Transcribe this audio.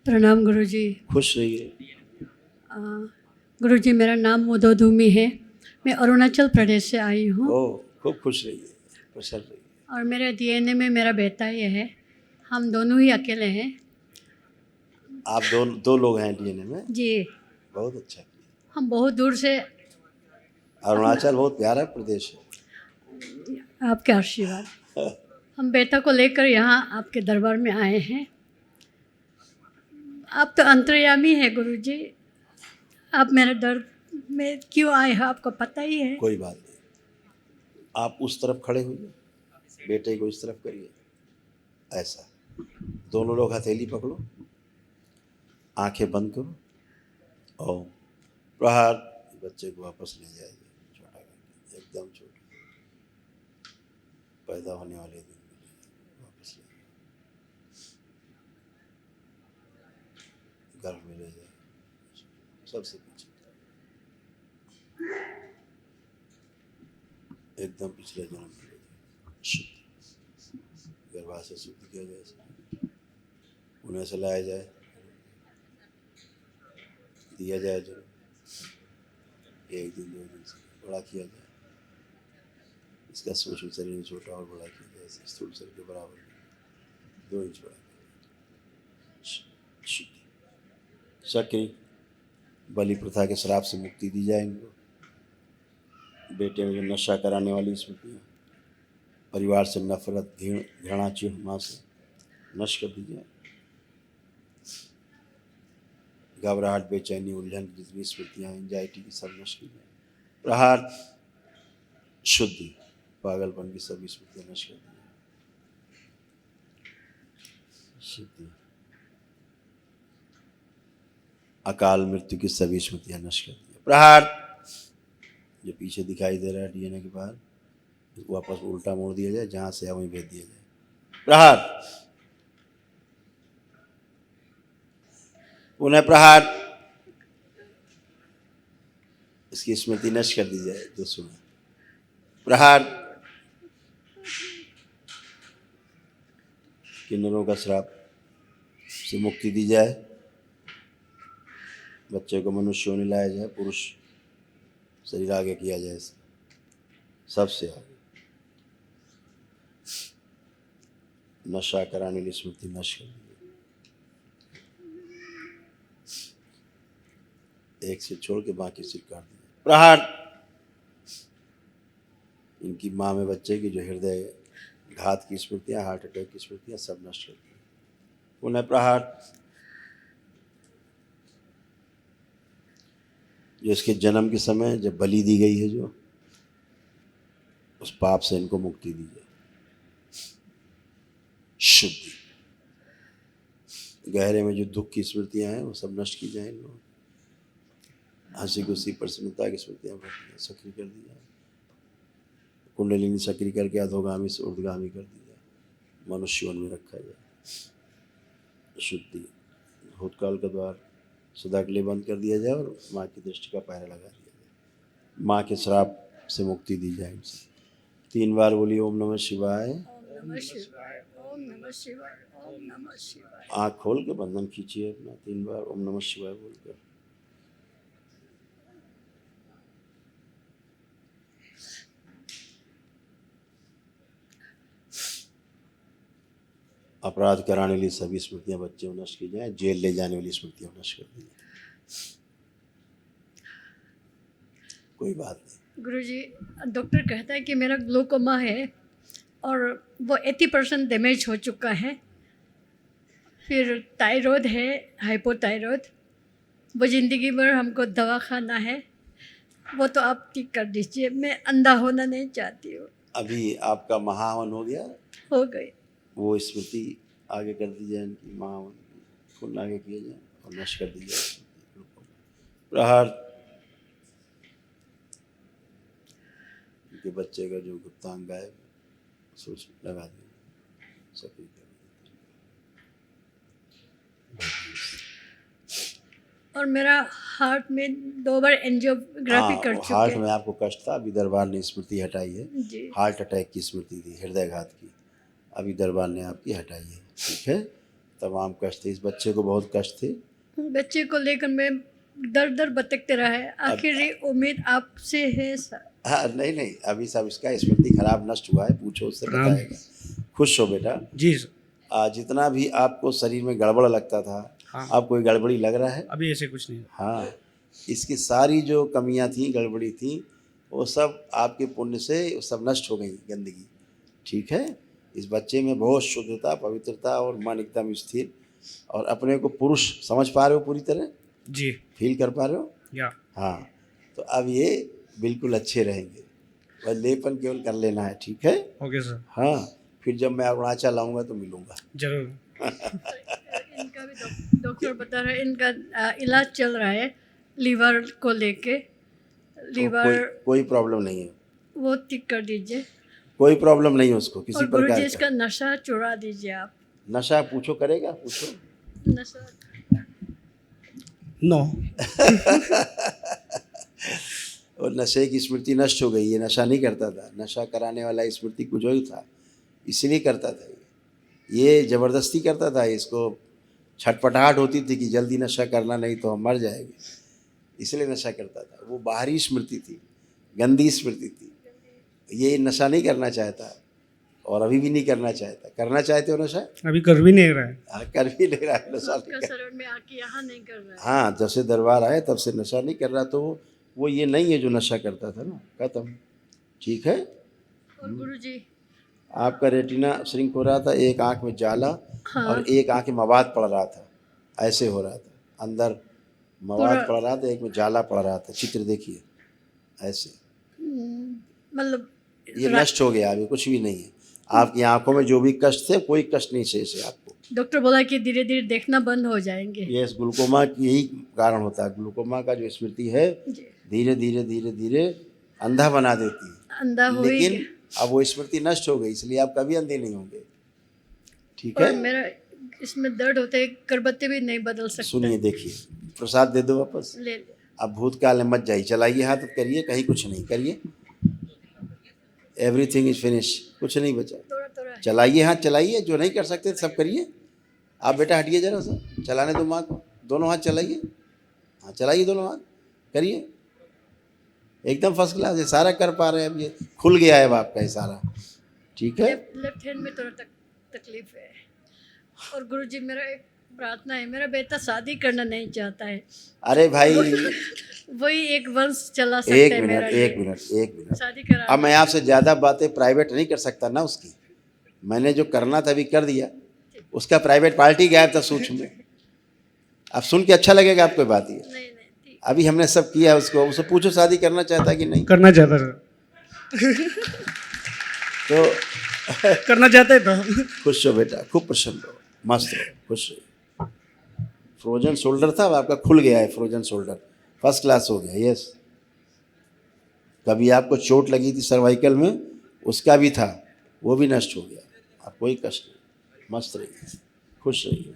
प्रणाम गुरुजी। खुश रहिए। गुरुजी, मेरा नाम मोदोधूमी है। मैं अरुणाचल प्रदेश से आई हूँ ओ, खूब खुश रहिए, प्रसन्न रहिए। और मेरे डीएनए में मेरा बेटा ये है। हम दोनों ही अकेले हैं। आप दो लोग हैं डीएनए में? जी। बहुत अच्छा किया। हम बहुत दूर से अरुणाचल बहुत प्यारा प्रदेश है। आपके आशीर्वाद हम बेटा को लेकर यहाँ आपके दरबार में आए हैं। आप तो अंतर्यामी है गुरुजी। आप मेरे दर्द में क्यों आए हैं आपको पता ही है। कोई बात नहीं, आप उस तरफ खड़े होइए, बेटे को इस तरफ करिए, ऐसा। दोनों लोग हथेली पकड़ो, आंखें बंद करो और प्रहार। बच्चे को वापस ले जाइए, छोटा करके, एकदम छोटा, पैदा होने वाले दिन वापस ले जाइए, गर्भ में ले जाइए, सबसे पीछे, एकदम पिछले जन्म में ले जाइए, शुद्ध गर्भाशय शुद्ध किया जाए, उन्हें से लाया जाए, दिया जाए जन्म, एक दिन 2 दिन से बड़ा किया जाए, इसका सूक्ष्म शरीर छोटा और बड़ा किया जाए, स्थूल शरीर के बराबर 2 इंच बड़ा किया जाए। शक्ति बलि प्रथा के श्राप से मुक्ति दी जाए इनको। बेटे में जो नशा कराने वाली स्मृतियाँ, परिवार से नफरत, घृणा, चिढ़ से नष्ट कर दी जाए। घबराहट, बेचैनी, उलझन की जितनी स्मृतियाँ, एंजाइटी की सब नष्ट की जाए। प्रहार शुद्धि, पागलपन की सभी स्मृतियाँ नष्ट कर दी जाए। शुद्धि, अकाल मृत्यु की सभी स्मृतियाँ नष्ट कर दी जाए। प्रहार, जो पीछे दिखाई दे रहा है डीएनए के बाहर, वापस उल्टा मोड़ दिया जाए, जहाँ से वहीं भेज दिया जाए। प्रहार, पुनः प्रहार, इसकी स्मृति नष्ट कर दी जाए जो सुना। प्रहार, किन्नरों का श्राप से मुक्ति दी जाए। बच्चे को मनुष्य होने लाया जाए, पुरुष शरीर आगे किया जाए, सबसे आगे। नशा कराने की स्मृति नष्ट कर दी जाए। एक सिर छोड़ के बाकी सिर काट दिया। प्रहार, इनकी माँ में बच्चे की जो हृदय घात की स्मृतियाँ, हार्ट अटैक की स्मृतियाँ सब नष्ट कर दी। पुनः प्रहार, जो इसके जन्म के समय जब बलि दी गई है, जो उस पाप से इनको मुक्ति दी जाए। शुद्धि, गहरे में जो दुख की स्मृतियाँ हैं वो सब नष्ट की जाए। लोग हंसी खुशी प्रसन्नता की स्मृतियाँ सक्रिय कर दी जाए। कुंडलिनी सक्रिय करके अधोगामी से ऊर्ध्वगामी कर दी जाए, मनुष्य में रखा जाए। शुद्धि, भूतकाल का द्वार सदा के लिए बंद कर दिया जाए और माँ की दृष्टि का पहरा लगा दिया जाए। माँ के श्राप से मुक्ति दी जाए इनसे। 3 बार बोलिए ओम नमः शिवाय। ओम नमः शिवाय, ओम नमः शिवाय, ओम नमः शिवाय। आँख खोल के बंधन खींचिए अपना 3 बार ओम नमः शिवाय बोलकर। अपराध कराने वाली सभी स्मृतियां बच्चे को नष्ट की जाए। जेल ले जाने वाली स्मृतियां नष्ट कर दी जाए। कोई बात नहीं। गुरुजी, डॉक्टर कहता है कि मेरा ग्लूकोमा है और वो 80% डैमेज हो चुका है। फिर थायराइड है, हाइपोथायराइड। वो ज़िंदगी भर हमको दवा खाना है। वो तो आप ठीक कर दीजिए, मैं अंधा होना नहीं चाहती हूँ। अभी आपका महावन हो गया, हो गई। वो स्मृति आगे कर दी जाए, इनकी महावन को आगे किया जाए और नष्ट कर दी जाए। प्रहार, उनके बच्चे का जो गुप्तांग है सोच लगा दिया, सक्रिय कर दिया। और मेरा हार्ट में 2 बार एंजियोग्राफी कर चुके। हार्ट में आपको कष्ट था, अभी दरबार ने स्मृति हटाई है। जी। हार्ट अटैक की स्मृति थी, हृदयघात की, अभी दरबार ने आपकी हटाई है। ठीक है। तमाम कष्ट थे, इस बच्चे को बहुत कष्ट थे। बच्चे को लेकर मैं दर दर भटकते रहा है, आखिरी उम्मीद आपसे है सर। हाँ नहीं नहीं, अभी सब इसका स्मृति खराब नष्ट हुआ है, पूछो उससे बताएगा। खुश हो बेटा। जी सर। जितना भी आपको शरीर में गड़बड़ लगता था, हाँ। अब कोई गड़बड़ी लग रहा है? अभी ऐसे कुछ नहीं। हाँ, इसकी सारी जो कमियां थी, गड़बड़ी थी, वो सब आपके पुण्य से सब नष्ट हो गई, गंदगी। ठीक है, इस बच्चे में बहुत शुद्धता, पवित्रता और मन एकदम स्थिर, और अपने को पुरुष समझ पा रहे हो पूरी तरह? जी। फील कर पा रहे हो? या। हाँ, तो अब ये बिल्कुल अच्छे रहेंगे, बस लेपन केवल कर लेना है। ठीक है? Okay sir. हाँ, फिर जब मैं अरुणाचल आऊँगा तो मिलूँगा। जरूर। इनका भी डॉक्टर बता रहे हैं, इनका इलाज चल रहा है लीवर को लेके। लीवर कोई प्रॉब्लम नहीं है, वो ठीक कर दीजिए, कोई प्रॉब्लम नहीं है उसको किसी और गुरुजी प्रकार का। इसका नशा छुड़ा दीजिए आप। नशा पूछो, करेगा? पूछो। नशा नो। और नशे की स्मृति नष्ट हो गई, ये नशा नहीं करता था, नशा कराने वाला स्मृति कुछ और था, इसलिए करता था। ये ज़बरदस्ती करता था, इसको छटपटाहट होती थी कि जल्दी नशा करना, नहीं तो हम मर जाएंगे, इसलिए नशा करता था। वो बाहरी स्मृति थी, गंदी स्मृति थी। ये नशा नहीं करना चाहता, और अभी भी नहीं करना चाहता। करना चाहते हो नशा? अभी कर भी नहीं रहा है। हाँ, कर भी नहीं रहा है, नशा आपका नहीं कर। शरण में आके यहाँ नहीं कर रहा है। हाँ, जब से दरबार आए तब से नशा नहीं कर रहा, तो वो ये नहीं है जो नशा करता था ना, खत्म। ठीक है? और गुरुजी आपका रेटिना श्रिंक हो रहा था, एक आंख में जाला, हाँ। और एक आंख में मवाद पड़ रहा था, ऐसे हो रहा था, अंदर मवाद पड़ रहा था, एक में जाला पड़ रहा था। चित्र देखिए ऐसे, मतलब ये नष्ट हो गया, अभी कुछ भी नहीं है। आपकी आंखों में जो भी कष्ट थे, कोई कष्ट नहीं शेष है आपको। डॉक्टर बोला कि धीरे धीरे देखना बंद हो जाएंगे। ये ग्लूकोमा की यही कारण होता है, ग्लूकोमा का जो स्मृति है जी। धीरे धीरे धीरे धीरे अंधा बना देती है। अंधा हो ही लेकिन गया। अब वो स्मृति नष्ट हो गई, इसलिए आप कभी अंधे नहीं होंगे। ठीक और है? मेरा इसमें दर्द होते है, करबत्ते भी नहीं बदल सकते। सुनिए, देखिए, प्रसाद दे दो वापस। ले ले। अब भूतकाल में मत जाइए, चलाइए हाथ, अब करिए, कहीं कुछ नहीं, करिए। एवरीथिंग इज फिनिश, कुछ नहीं बचा। थोड़ा थोड़ा चलाइए हाथ, चलाइए, जो नहीं कर सकते सब करिए। आप बेटा हटिए जरा सा, चलाने दो माँ को, दोनों हाथ चलाइए। हाँ, चलाइए दोनों हाथ, करिए, एकदम फर्स्ट क्लास है, सारा कर पा रहे हैं। अब ये खुल गया है अब आपका ये सारा। ठीक है? लेफ्ट हैंड में थोड़ा तकलीफ है। और गुरुजी मेरा एक प्रार्थना है, मेरा बेटा शादी करना नहीं चाहता है। अरे भाई, वही एक वंश चला सकता एक है मेरा। मिनट, एक मिनट, एक मिनट। शादी करा। अब मैं आपसे ज़्यादा बातें प्राइवेट नहीं कर सकता ना उसकी। मैंने जो करना था अभी कर दिया, उसका प्राइवेट पार्टी गायब था सूक्ष्म में। अब सुन के अच्छा लगेगा आपको बात ये? नहीं नहीं ठीक। अभी हमने सब किया, उसको उससे पूछो शादी करना चाहता है कि नहीं। करना चाहता सर। तो करना चाहते तो। खुश हो बेटा, खूब प्रसन्न रहो, मस्त रहो, खुश रहो। फ्रोजन शोल्डर था, अब आपका खुल गया है फ्रोजन शोल्डर, फर्स्ट क्लास हो गया। यस, कभी आपको चोट लगी थी सर्वाइकल में, उसका भी था, वो भी नष्ट हो गया। अब कोई कष्ट नहीं, मस्त रहिए, खुश रहिए।